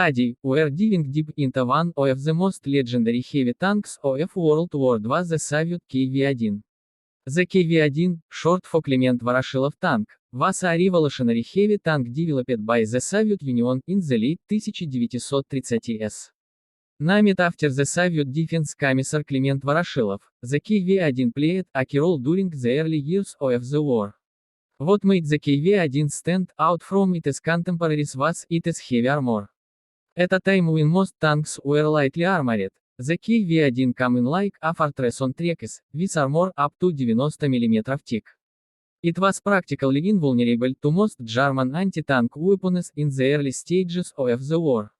Study, we're diving deep into one of the most legendary heavy tanks of World War II, the Soviet КВ-1. The КВ-1, short for Clement Voroshilov tank, was a revolutionary heavy tank developed by the Soviet Union in the late 1930s. Named after the Soviet Defense Commissar Clement Voroshilov, the КВ-1 played a key role during the early years of the war. What made the КВ-1 stand out from its contemporaries was its heavy armor. At a time when most tanks were lightly armored, the КВ-1 came in like a fortress on tracks, with armor up to 90 mm thick. It was practically invulnerable to most German anti-tank weapons in the early stages of the war.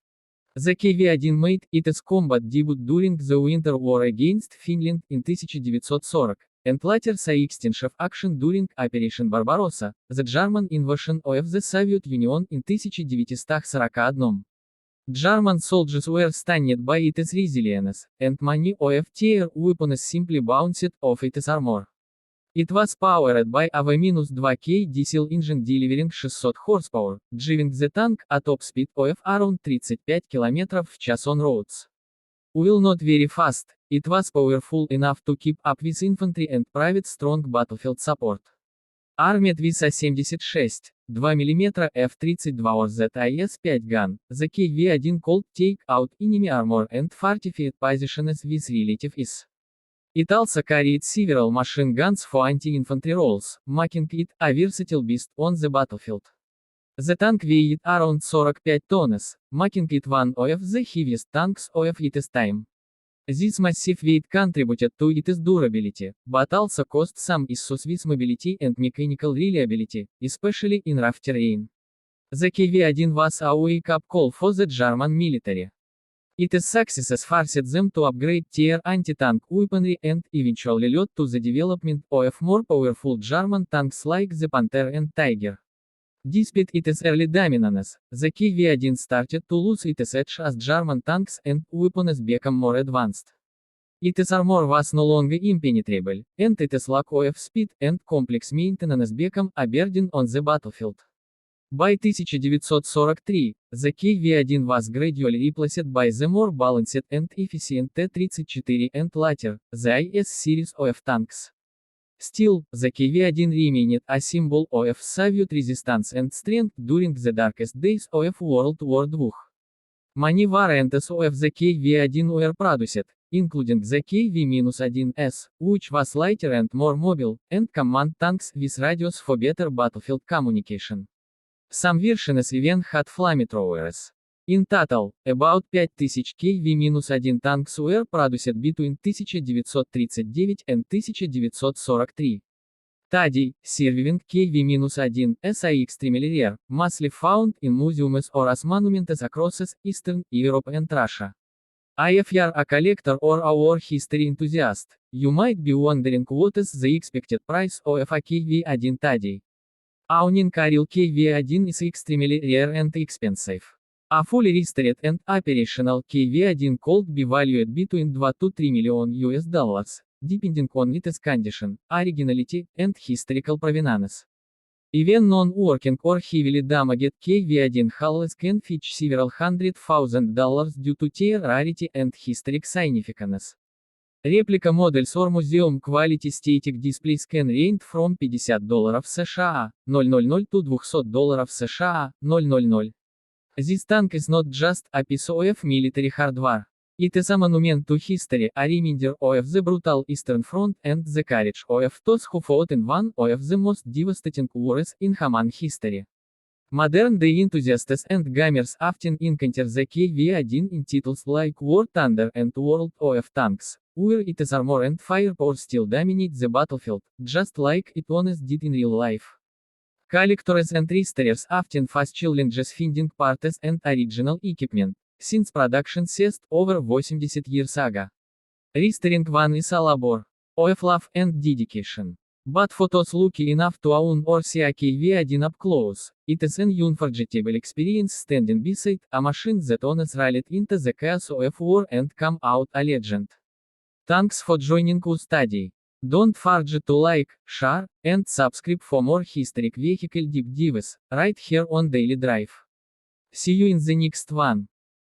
The КВ-1 made its combat debut during the Winter War against Finland in 1940, and later saw extensive action during Operation Barbarossa, the German invasion of the Soviet Union in 1941. German soldiers were stunned by its resilience, and many of their weapons simply bounced off its armor. It was powered by a V-2K diesel engine delivering 600 horsepower, driving the tank at top speed of around 35 km/h on roads. While not very fast, it was powerful enough to keep up with infantry and provide strong battlefield support. Armed with a 76 2 mm F-32 or ZIS-5 gun, the КВ-1 could take out enemy armor and fortified positions with relative ease. It also carried several machine guns for anti-infantry roles, making it a versatile beast on the battlefield. The tank weighed around 45 tons, making it one of the heaviest tanks of its time. This massive weight contributed to its durability, but also caused some issues with mobility and mechanical reliability, especially in rough terrain. The КВ-1 was a wake-up call for the German military. Its successes forced them to upgrade their anti-tank weaponry and eventually led to the development of more powerful German tanks like the Panther and Tiger. Despite its early dominance, the КВ-1 started to lose its edge as German tanks and weapons became more advanced. Its armor was no longer impenetrable, and its lack of speed and complex maintenance became a burden on the battlefield. By 1943, the КВ-1 was gradually replaced by the more balanced and efficient T-34 and later, the IS series of tanks. Still, the КВ-1 remained a symbol of Soviet resistance and strength during the darkest days of World War II. Many variants of the КВ-1 were produced, including the КВ-1S, which was lighter and more mobile, and command tanks with radios for better battlefield communication. Some versions even had flamethrowers. In total, about 5000 КВ-1 tanks were produced between 1939 and 1943. Today, surviving КВ-1 is extremely rare, mostly found in museums or as monuments across Eastern Europe and Russia. If you're a collector or a war history enthusiast, you might be wondering what is the expected price of a КВ-1 today. Owning a real КВ-1 is extremely rare and expensive. A fully restored and operational КВ-1 could be valued between $2 to $3 million, depending on its condition, originality, and historical provenance. Even non-working or heavily damaged КВ-1 hulls can fetch several $100,000 due to their rarity and historic significance. Replica models or museum-quality static displays can range from $50 США, 000 to $200 США, 000. This tank is not just a piece of military hardware. It is a monument to history, a reminder of the brutal Eastern Front and the courage of those who fought in one of the most devastating wars in human history. Modern-day enthusiasts and gamers often encounter the КВ-1 in titles like War Thunder and World of Tanks, where its armor and firepower still dominate the battlefield, just like it once did in real life. Collectors and restorers often face challenges finding parts and original equipment, since production ceased over 80 years ago. Restoring one is a labor of love and dedication. But for those lucky enough to own or see a КВ-1 up close, it is an unforgettable experience standing beside a machine that once rolled into the chaos of war and come out a legend. Thanks for joining us today. Don't forget to like, share, and subscribe for more historic vehicle deep dives, right here on Daily Drive. See you in the next one.